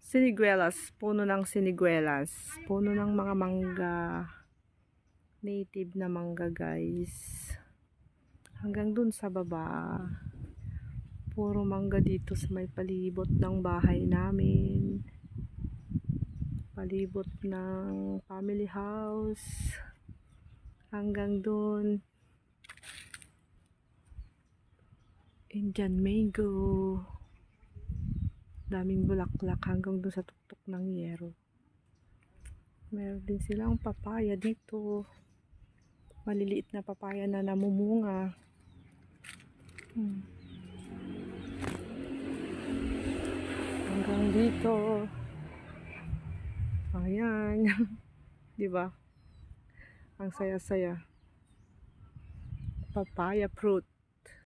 Siniguelas, puno ng siniguelas, puno ng mga mangga, native na mangga guys. Hanggang dun sa baba, puro mangga dito sa may palibot ng bahay namin. Palibot ng family house. Hanggang dun, Indian mango. Daming bulaklak hanggang dun sa tuktok ng yero. Meron din silang papaya dito. Maliliit na papaya na namumunga. Hanggang dito. Ayan. Di ba? Ang saya-saya. Papaya fruit.